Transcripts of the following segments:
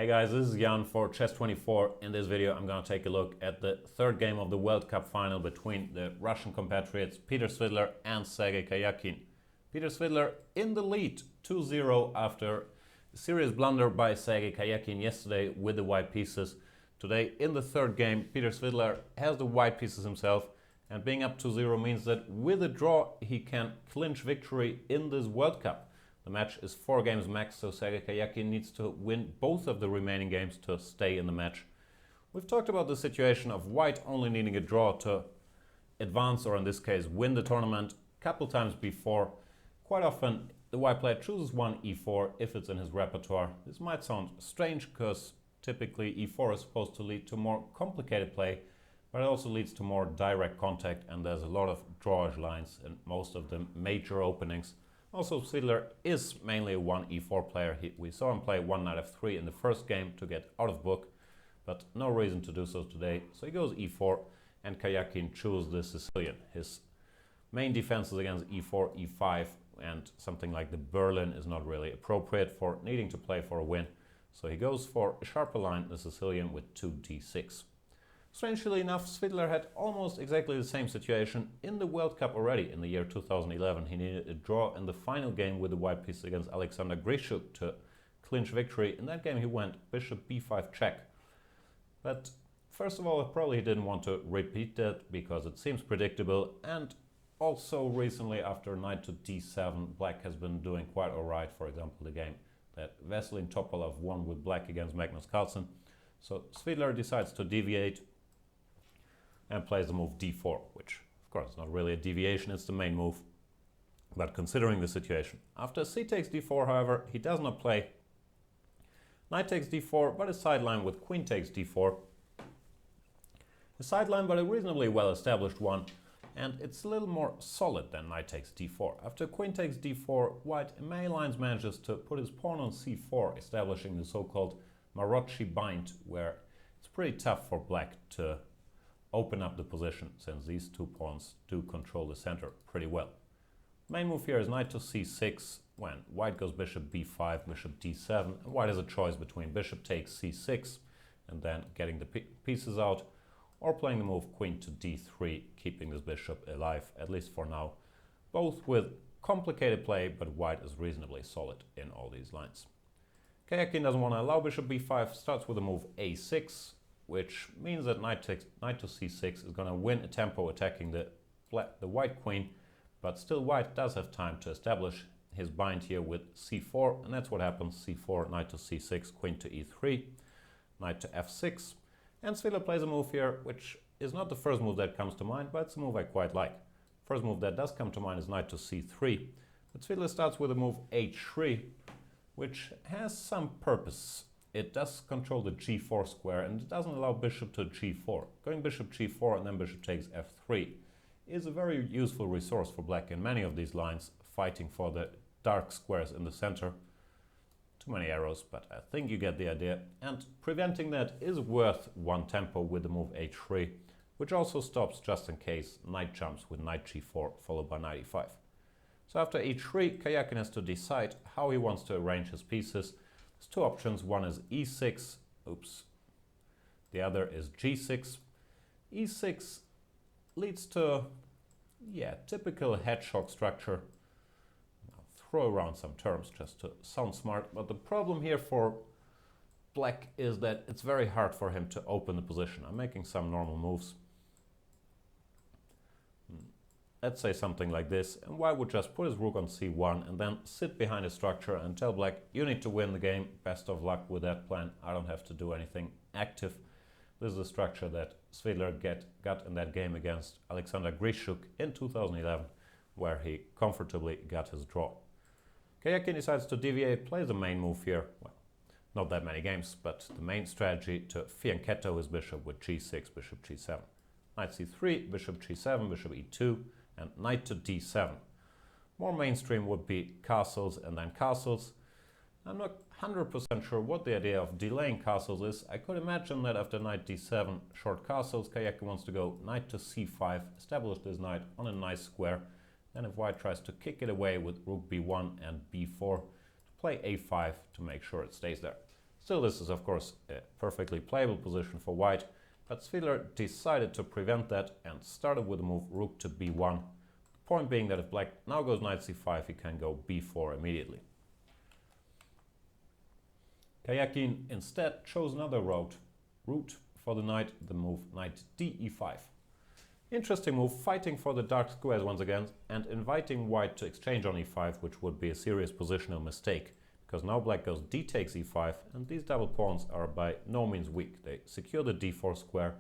Hey guys, this is Jan for Chess24. In this video I'm going to take a look at the third game of the World Cup final between the Russian compatriots Peter Svidler and Sergei Karjakin. Peter Svidler in the lead 2-0 after a serious blunder by Sergei Karjakin yesterday with the white pieces. Today in the third game Peter Svidler has the white pieces himself, and being up 2-0 means that with a draw he can clinch victory in this World Cup. The match is 4 games max, so Sergei Karjakin needs to win both of the remaining games to stay in the match. We've talked about the situation of white only needing a draw to advance, or in this case win the tournament, a couple times before. Quite often the white player chooses one e4 if it's in his repertoire. This might sound strange because typically e4 is supposed to lead to more complicated play, but it also leads to more direct contact, and there's a lot of drawage lines in most of the major openings. Also, Svidler is mainly a 1 e4 player. We saw him play 1 knight f3 in the first game to get out of book, but no reason to do so today. So he goes e4, and Karjakin chooses the Sicilian. His main defense is against e4, e5, and something like the Berlin is not really appropriate for needing to play for a win. So he goes for a sharper line, the Sicilian, with 2d6. Strangely enough, Svidler had almost exactly the same situation in the World Cup already in the year 2011. He needed a draw in the final game with the white piece against Alexander Grishuk to clinch victory. In that game he went bishop b5 check. But first of all, probably he didn't want to repeat that because it seems predictable, and also recently after knight to d7 black has been doing quite alright. For example, the game that Vasilin Topalov won with black against Magnus Carlsen. So Svidler decides to deviate and plays the move d4, which of course is not really a deviation, it's the main move. But considering the situation, after c takes d4, however, he does not play knight takes d4, but a sideline with queen takes d4. A sideline, but a reasonably well established one, and it's a little more solid than knight takes d4. After queen takes d4, white in many lines manages to put his pawn on c4, establishing the so-called Marocci bind, where it's pretty tough for black to open up the position, since these two pawns do control the center pretty well. Main move here is knight to c6, when white goes bishop b5, bishop d7, and white has a choice between bishop takes c6 and then getting the pieces out, or playing the move queen to d3, keeping this bishop alive, at least for now. Both with complicated play, but white is reasonably solid in all these lines. Karjakin doesn't want to allow bishop b5, starts with the move a6, which means that knight to c6 is going to win a tempo attacking the white queen, but still white does have time to establish his bind here with c4, and that's what happens. c4, knight to c6, queen to e3, knight to f6, and Svidler plays a move here which is not the first move that comes to mind, but it's a move I quite like. First move that does come to mind is knight to c3, but Svidler starts with a move h3, which has some purpose. It does control the g4 square, and it doesn't allow bishop to g4. Going bishop g4 and then bishop takes f3 is a very useful resource for black in many of these lines, fighting for the dark squares in the center. Too many arrows, but I think you get the idea. And preventing that is worth one tempo with the move h3, which also stops just in case knight jumps with knight g4 followed by knight e5. So after h3, Karjakin has to decide how he wants to arrange his pieces. There's two options. One is e6, the other is g6. e6 leads to, typical hedgehog structure. I'll throw around some terms just to sound smart, but the problem here for black is that it's very hard for him to open the position. I'm making some normal moves. Let's say something like this, and white would just put his rook on c1 and then sit behind a structure and tell black, you need to win the game, best of luck with that plan, I don't have to do anything active. This is the structure that Svidler got in that game against Alexander Grishuk in 2011, where he comfortably got his draw. Karjakin decides to deviate, plays the main move here. Well, not that many games, but the main strategy to fianchetto his bishop with g6, bishop g7. Knight c3, bishop g7, bishop e2, and knight to d7. More mainstream would be castles and then castles. I'm not 100% sure what the idea of delaying castles is. I could imagine that after knight d7, short castles, Karjakin wants to go knight to c5, establish this knight on a nice square. Then if white tries to kick it away with rook b1 and b4, to play a5 to make sure it stays there. Still, this is of course a perfectly playable position for white, but Svidler decided to prevent that and started with the move rook to b1. The point being that if black now goes knight c5, he can go b4 immediately. Karjakin instead chose another route for the knight, the move knight d e5. Interesting move, fighting for the dark squares once again and inviting white to exchange on e5, which would be a serious positional mistake, because now black goes d takes e5, and these double pawns are by no means weak. They secure the d4 square,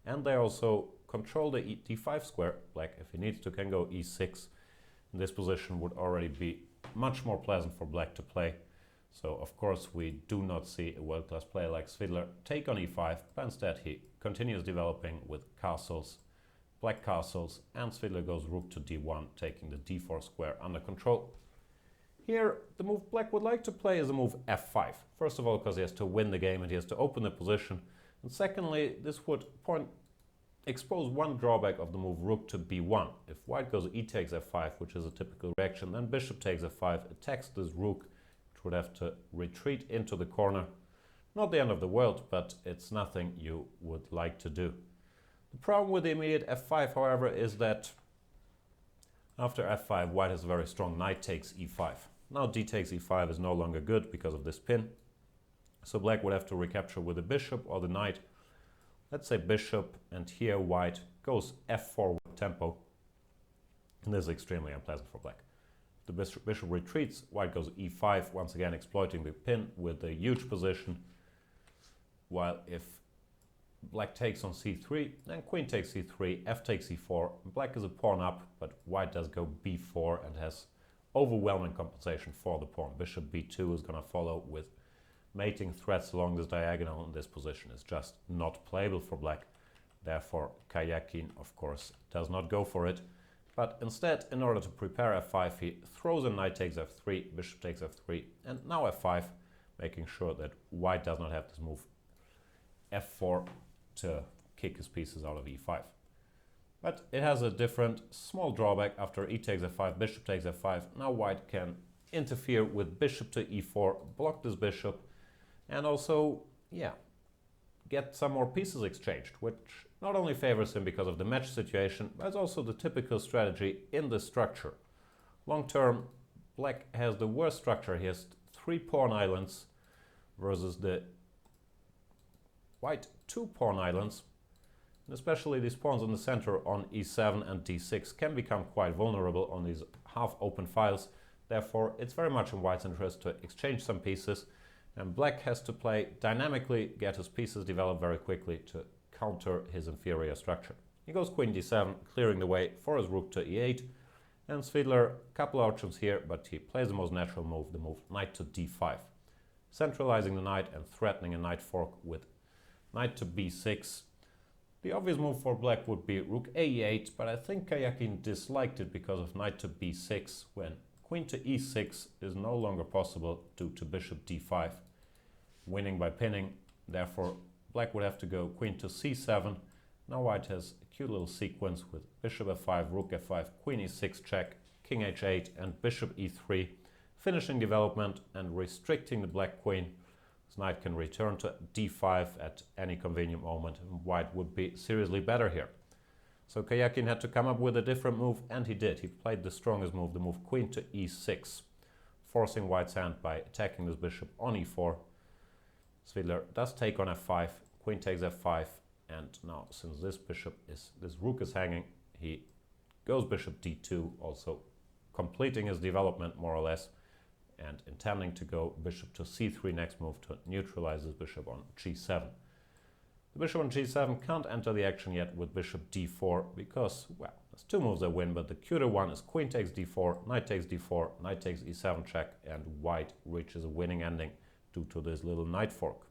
and they also control the d5 square. Black, if he needs to, can go e6. And this position would already be much more pleasant for black to play. So of course we do not see a world-class player like Svidler take on e5, but instead he continues developing with castles, black castles, and Svidler goes rook to d1, taking the d4 square under control. Here, the move black would like to play is the move f5. First of all, because he has to win the game and he has to open the position. And secondly, this would expose one drawback of the move rook to b1. If white goes e takes f5, which is a typical reaction, then bishop takes f5, attacks this rook, which would have to retreat into the corner. Not the end of the world, but it's nothing you would like to do. The problem with the immediate f5, however, is that after f5, white has a very strong knight takes e5. Now d takes e5 is no longer good because of this pin. So black would have to recapture with the bishop or the knight. Let's say bishop, and here white goes f4 with tempo. And this is extremely unpleasant for black. The bishop retreats, white goes e5, once again exploiting the pin with a huge position. While if black takes on c3, then queen takes c3, f takes e4. Black is a pawn up, but white does go b4 and has overwhelming compensation for the pawn. Bishop b2 is going to follow with mating threats along this diagonal, and this position is just not playable for black. Therefore, Karjakin, of course, does not go for it. But instead, in order to prepare f5, he throws in knight takes f3, bishop takes f3, and now f5, making sure that white does not have this move f4 to kick his pieces out of e5. But it has a different small drawback. After e takes f5, bishop takes f5. Now white can interfere with bishop to e4, block this bishop, and also, get some more pieces exchanged, which not only favors him because of the match situation, but it's also the typical strategy in this structure. Long term, black has the worst structure. He has 3 pawn islands versus the white 2 pawn islands. And especially these pawns in the center on e7 and d6 can become quite vulnerable on these half-open files. Therefore, it's very much in white's interest to exchange some pieces, and black has to play dynamically, get his pieces developed very quickly to counter his inferior structure. He goes queen d7, clearing the way for his rook to e8, and Svidler, a couple of options here, but he plays the most natural move, the move knight to d5, centralizing the knight and threatening a knight fork with knight to b6. The obvious move for black would be rook a8, but I think Karjakin disliked it because of knight to b6, when queen to e6 is no longer possible due to bishop d5, winning by pinning. Therefore, black would have to go queen to c7. Now white has a cute little sequence with bishop f5, rook f5, queen e6 check, king h8, and bishop e3, finishing development and restricting the black queen. This knight can return to d5 at any convenient moment, and white would be seriously better here. So Karjakin had to come up with a different move, and he did. He played the strongest move, the move queen to e6, forcing white's hand by attacking this bishop on e4. Svidler does take on f5, queen takes f5, and now since this rook is hanging, he goes bishop d2, also completing his development more or less, and intending to go bishop to c3 next move to neutralize this bishop on g7. The bishop on g7 can't enter the action yet with bishop d4 because, well, there's 2 moves that win, but the cuter one is queen takes d4, knight takes d4, knight takes e7 check, and white reaches a winning ending due to this little knight fork.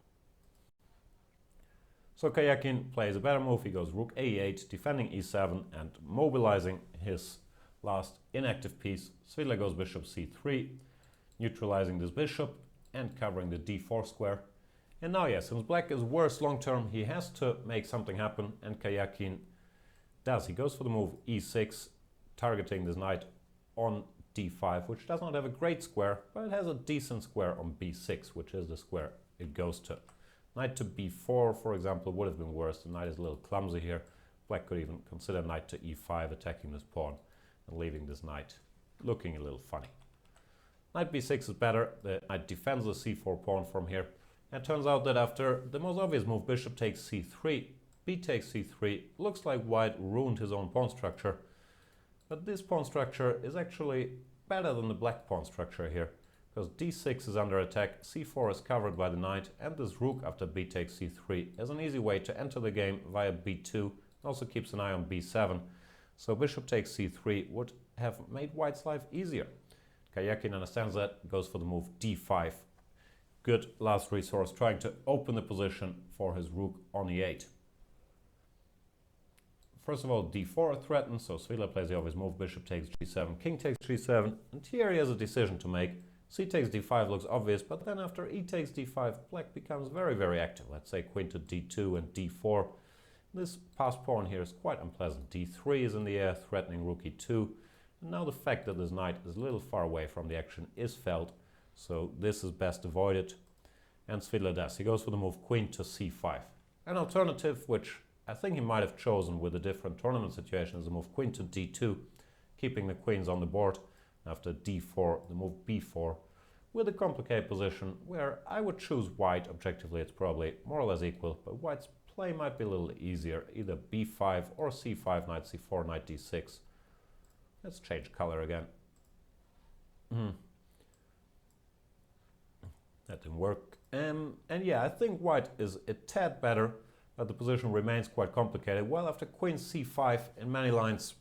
So Karjakin plays a better move. He goes rook a8, defending e7 and mobilizing his last inactive piece. Svidler goes bishop c3, neutralizing this bishop and covering the d4 square. And now, yes, since black is worse long term, he has to make something happen, and Karjakin does. He goes for the move e6, targeting this knight on d5, which does not have a great square, but it has a decent square on b6, which is the square it goes to. Knight to b4, for example, would have been worse. The knight is a little clumsy here. Black could even consider knight to e5, attacking this pawn and leaving this knight looking a little funny. Knight b6 is better. The knight defends the c4 pawn from here. And it turns out that after the most obvious move, bishop takes c3, b takes c3, looks like white ruined his own pawn structure. But this pawn structure is actually better than the black pawn structure here, because d6 is under attack, c4 is covered by the knight, and this rook after b takes c3 is an easy way to enter the game via b2, also keeps an eye on b7. So bishop takes c3 would have made white's life easier. Karjakin understands that, goes for the move d5. Good last resource, trying to open the position for his rook on e8. First of all, d4 threatens, so Svidler plays the obvious move, bishop takes g7, king takes g7, and here he has a decision to make. C takes d5 looks obvious, but then after e takes d5, black becomes very, very active. Let's say queen to d2 and d4. This passed pawn here is quite unpleasant. d3 is in the air, threatening rook e2. And now the fact that this knight is a little far away from the action is felt, so this is best avoided. And Svidler does. He goes for the move queen to c5. An alternative, which I think he might have chosen with a different tournament situation, is the move queen to d2, keeping the queens on the board. After d4, the move b4, with a complicated position where I would choose white. Objectively, it's probably more or less equal, but white's play might be a little easier, either b5 or c5, knight c4, knight d6. Let's change color again. That didn't work. And yeah, I think white is a tad better, but the position remains quite complicated. Well, after queen c5 in many lines,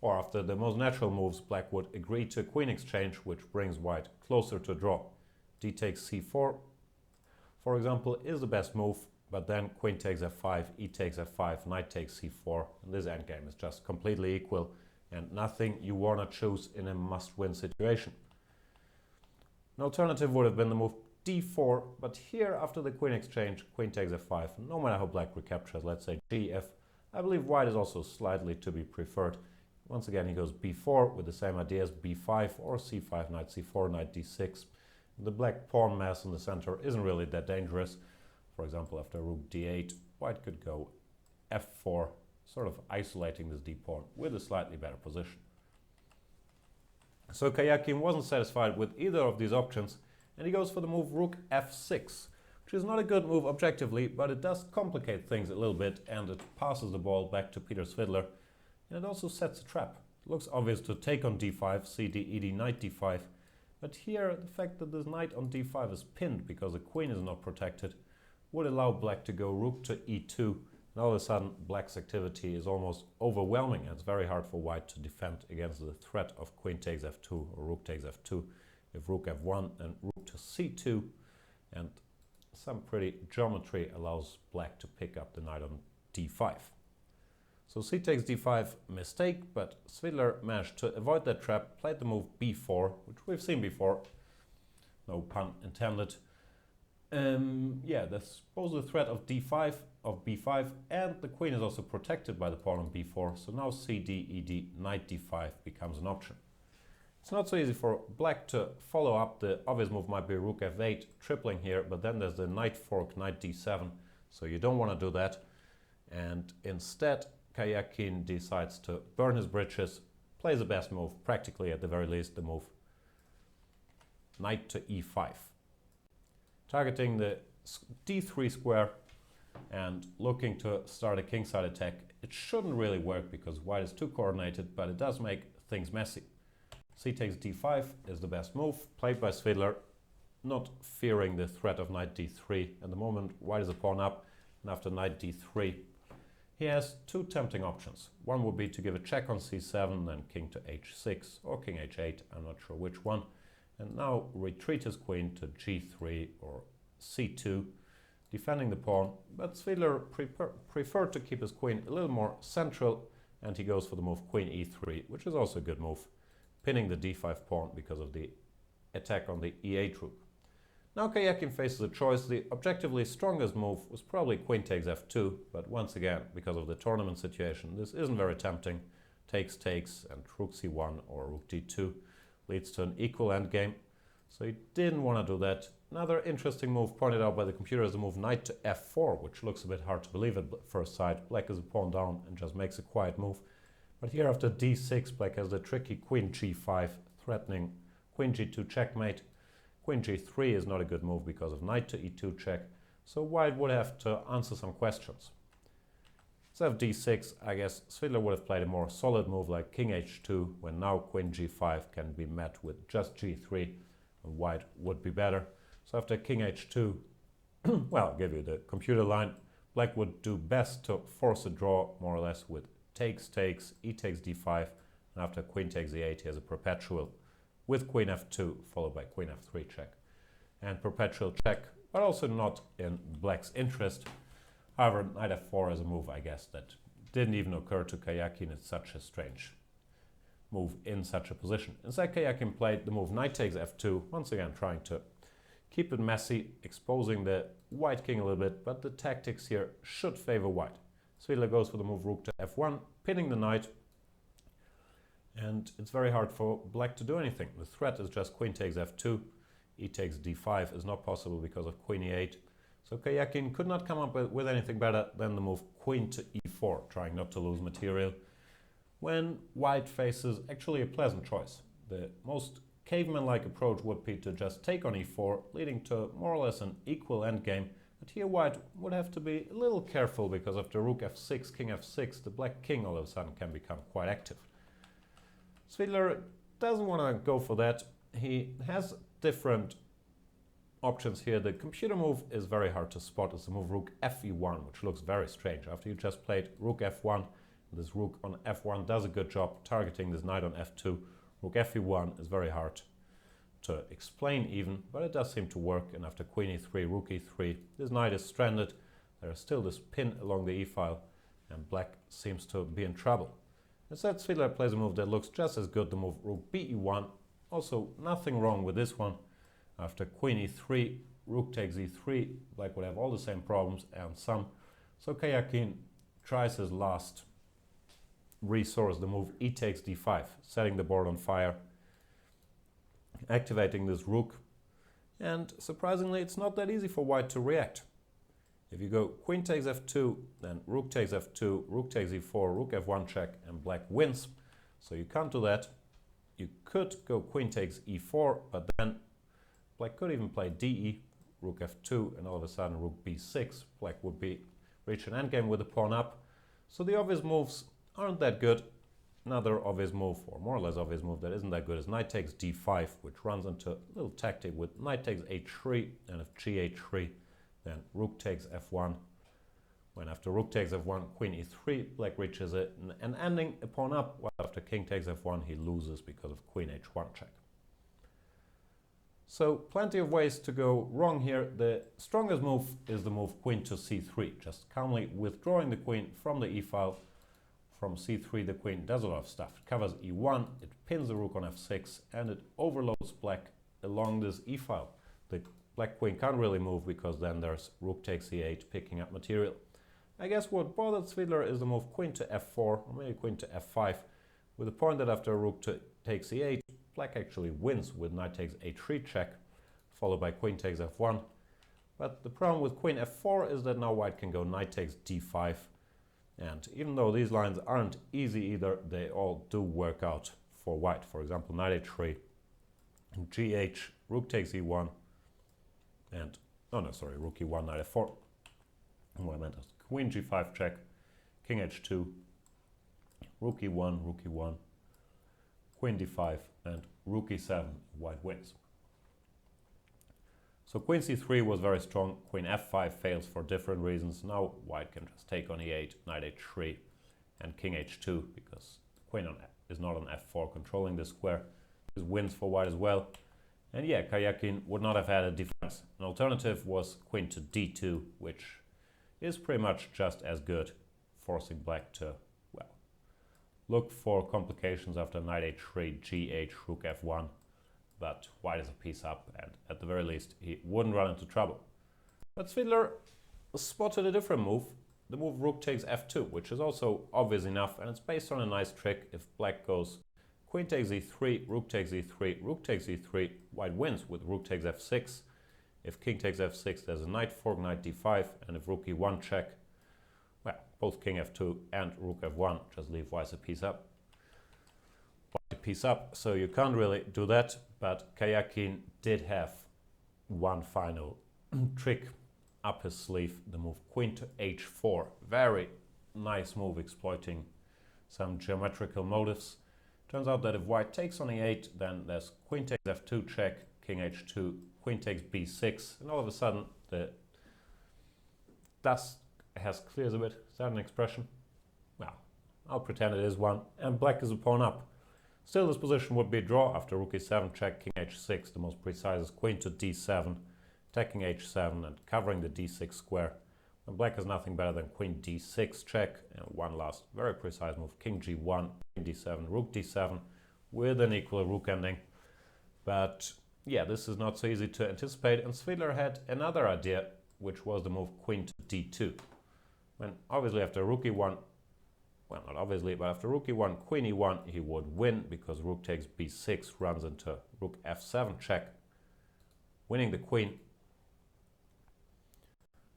or after the most natural moves, black would agree to a queen exchange, which brings white closer to a draw. D takes c4, for example, is the best move, but then queen takes f5, e takes f5, knight takes c4, and this endgame is just completely equal, and nothing you want to choose in a must-win situation. An alternative would have been the move d4, but here after the queen exchange, queen takes f5, no matter how black recaptures, let's say gf, I believe white is also slightly to be preferred. Once again, he goes b4 with the same ideas, b5 or c5, knight c4, knight d6. The black pawn mass in the center isn't really that dangerous. For example, after rook d8, white could go f4, sort of isolating this d pawn with a slightly better position. So Karjakin wasn't satisfied with either of these options, and he goes for the move rook f6, which is not a good move objectively, but it does complicate things a little bit, and it passes the ball back to Peter Svidler. And it also sets a trap. It looks obvious to take on d5, cd, ed, knight d5, but here the fact that this knight on d5 is pinned because the queen is not protected would allow black to go rook to e2, and all of a sudden black's activity is almost overwhelming, and it's very hard for white to defend against the threat of queen takes f2 or rook takes f2, if rook f1 and rook to c2, and some pretty geometry allows black to pick up the knight on d5. So c takes d5, mistake, but Svidler managed to avoid that trap, played the move b4, which we've seen before, no pun intended. Yeah, there's both the threat of b5, and the queen is also protected by the pawn on b4, so now cd, ed, knight d5 becomes an option. It's not so easy for black to follow up. The obvious move might be rook f8, tripling here, but then there's the knight fork, knight d7, so you don't want to do that. And instead, Karjakin decides to burn his bridges, plays the best move, practically at the very least, the move knight to e5. Targeting the d3 square and looking to start a kingside attack. It shouldn't really work because white is too coordinated, but it does make things messy. C takes d5 is the best move, played by Svidler, not fearing the threat of knight d3. At the moment, white is a pawn up, and after knight d3, he has two tempting options. One would be to give a check on c7, then king to h6, or king h8, I'm not sure which one. And now retreat his queen to g3 or c2, defending the pawn, but Svidler preferred to keep his queen a little more central, and he goes for the move queen e3, which is also a good move, pinning the d5 pawn because of the attack on the e8 rook. Now Karjakin faces a choice. The objectively strongest move was probably queen takes f2, but once again, because of the tournament situation, this isn't very tempting. Takes, and rook c1 or rook d2 leads to an equal endgame. So he didn't want to do that, another interesting move pointed out by the computer is the move knight to f4, which looks a bit hard to believe at first sight. Black is a pawn down and just makes a quiet move. But here after d6, black has the tricky queen g5, threatening queen g2 checkmate. Queen g3 is not a good move because of knight to e2 check, so white would have to answer some questions. Instead of d6, I guess Svidler would have played a more solid move like king h2, when now queen g5 can be met with just g3, and white would be better. So after king h2, well, I'll give you the computer line, black would do best to force a draw more or less with takes, e takes d5, and after queen takes e8 he has a perpetual with queen f2 followed by queen f3 check. And perpetual check, but also not in black's interest. However, knight f4 is a move, I guess, that didn't even occur to Karjakin. It's such a strange move in such a position. Instead, Karjakin played the move knight takes f2, once again trying to keep it messy, exposing the white king a little bit, but the tactics here should favor white. Svidler goes for the move rook to f1, pinning the knight, and it's very hard for black to do anything. The threat is just queen takes f2, e takes d5 is not possible because of queen e8. So Karjakin could not come up with anything better than the move queen to e4, trying not to lose material, when white faces actually a pleasant choice. The most caveman-like approach would be to just take on e4, leading to more or less an equal endgame. But here white would have to be a little careful because after rook f6, king f6, the black king all of a sudden can become quite active. Svidler doesn't want to go for that. He has different options here. The computer move is very hard to spot. It's the move rook fe1, which looks very strange. After you just played rook f1, this rook on f1 does a good job targeting this knight on f2. Rook fe1 is very hard to explain even, but it does seem to work. And after queen e3, rook e3, this knight is stranded. There is still this pin along the e-file, and black seems to be in trouble. Instead, Svidler plays a move that looks just as good, the move rook be1. Also, nothing wrong with this one. After queen e3, rook takes e3, black would have all the same problems and some. So Karjakin tries his last resource, the move e takes d5, setting the board on fire, activating this rook. And surprisingly, it's not that easy for white to react. If you go queen takes f2, then rook takes f2, rook takes e4, rook f1 check, and black wins. So you can't do that. You could go queen takes e4, but then black could even play de, rook f2, and all of a sudden rook b6. Black would reach an endgame with the pawn up. So the obvious moves aren't that good. Another obvious move, or more or less obvious move that isn't that good, is knight takes d5, which runs into a little tactic with knight takes h3, and if gh3, then rook takes f1. When after rook takes f1, queen e3, black reaches an ending, a pawn up, while after king takes f1, he loses because of queen h1 check. So plenty of ways to go wrong here. The strongest move is the move queen to c3, just calmly withdrawing the queen from the e-file. From c3 the queen does a lot of stuff. It covers e1, it pins the rook on f6, and it overloads black along this e-file. The black queen can't really move because then there's rook takes e8 picking up material. I guess what bothered Svidler is the move queen to f4, or maybe queen to f5, with the point that after rook takes e8, black actually wins with knight takes a3 check, followed by queen takes f1. But the problem with queen f4 is that now white can go knight takes d5. And even though these lines aren't easy either, they all do work out for white. For example, knight h3, gh, rook takes e1, and, rook e1, knight f4. What I meant is queen g5 check, king h2, rook e1, queen d5, and rook e7, white wins. So queen c3 was very strong, queen f5 fails for different reasons. Now white can just take on e8, knight h3, and king h2, because the queen is not on f4 controlling this square. This wins for white as well. And yeah, Karjakin would not have had a defense. An alternative was queen to d2, which is pretty much just as good, forcing black to, well, look for complications after knight h3, gh, rook f1. But white is a piece up, and at the very least he wouldn't run into trouble. But Svidler spotted a different move, the move rook takes f2, which is also obvious enough, and it's based on a nice trick. If black goes queen takes e3, rook takes e3, rook takes e3, white wins with rook takes f6, If king takes f6, there's a knight fork, knight d5, and if rook e1 check, well, both king f2 and rook f1 just leave white a piece up. White a piece up, so you can't really do that, but Karjakin did have one final trick up his sleeve, the move queen to h4. Very nice move, exploiting some geometrical motives. Turns out that if white takes on e8, then there's queen takes f2 check, king h2, queen takes b6, and all of a sudden the dust has cleared a bit. Is that an expression? Well, I'll pretend it is one, and black is a pawn up. Still, this position would be a draw after rook e7 check, king h6. The most precise is queen to d7, attacking h7 and covering the d6 square. And black has nothing better than queen d6 check, and one last very precise move, king g1, king d7, rook d7, with an equal rook ending. But yeah, this is not so easy to anticipate, and Svidler had another idea, which was the move queen to d2. When obviously after rook e1, well, not obviously, but after rook e1, queen e1, he would win because rook takes b6 runs into rook f7 check, winning the queen.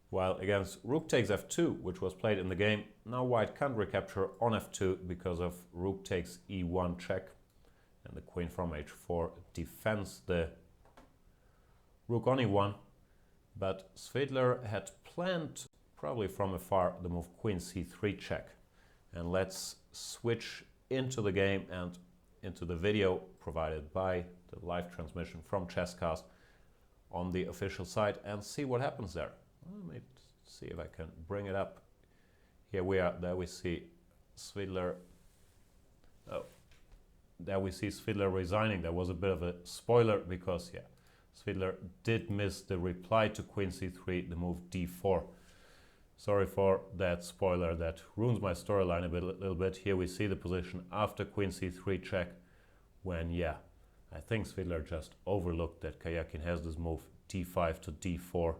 While against rook takes f2, which was played in the game, now white can't recapture on f2 because of rook takes e1 check, and the queen from h4 defends the rook on e1. But Svidler had planned, probably from afar, the move queen c3 check. And let's switch into the game and into the video provided by the live transmission from Chesscast on the official site and see what happens there. Let me see if I can bring it up. Here we are. There we see Svidler. Oh, there we see Svidler resigning. There was a bit of a spoiler because, yeah, Svidler did miss the reply to queen c3, the move d4. Sorry for that spoiler, that ruins my storyline a little bit. Here we see the position after queen c3 check, when, yeah, I think Svidler just overlooked that Karjakin has this move d5 to d4,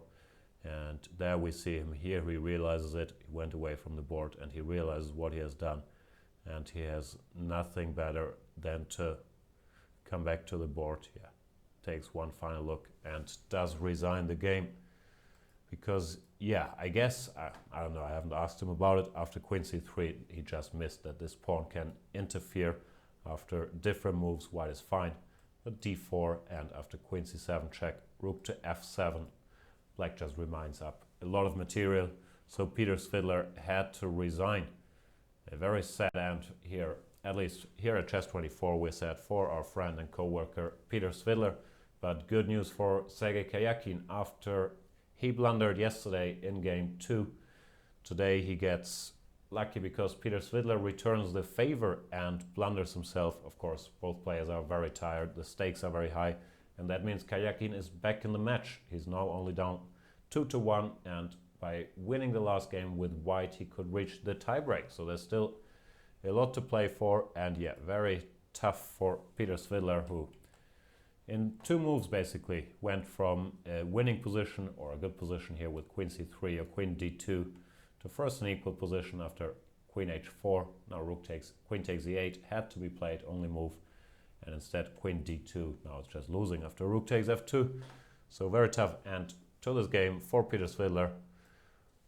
and there we see him. Here he realizes it, he went away from the board, and he realizes what he has done, and he has nothing better than to come back to the board. Yeah, takes one final look and does resign the game. Because, yeah, I guess, I don't know, I haven't asked him about it. After queen c3, he just missed that this pawn can interfere. After different moves, white is fine. But d4, and after queen c7 check, rook to f7, black just reminds up a lot of material. So Peter Svidler had to resign. A very sad end here, at least here at Chess24, we're sad for our friend and co-worker Peter Svidler. But good news for Sergei Karjakin. After he blundered yesterday in game 2. Today he gets lucky because Peter Svidler returns the favor and blunders himself. Of course, both players are very tired, the stakes are very high, and that means Karjakin is back in the match. He's now only down 2-1, and by winning the last game with white, he could reach the tiebreak. So there's still a lot to play for, and yeah, very tough for Peter Svidler, who in 2 moves basically went from a winning position, or a good position here with queen c3 or queen d2, to first an equal position after queen h4. Now queen takes e8, had to be played, only move, and instead queen d2. Now it's just losing after rook takes f2. So very tough end to this game for Peter Svidler.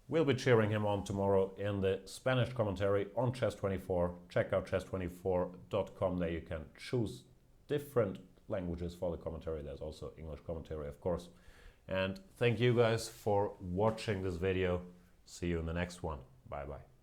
We'll be cheering him on tomorrow in the Spanish commentary on Chess24. Check out chess24.com. There you can choose different languages for the commentary. There's also English commentary, of course. And thank you guys for watching this video. See you in the next one. Bye bye.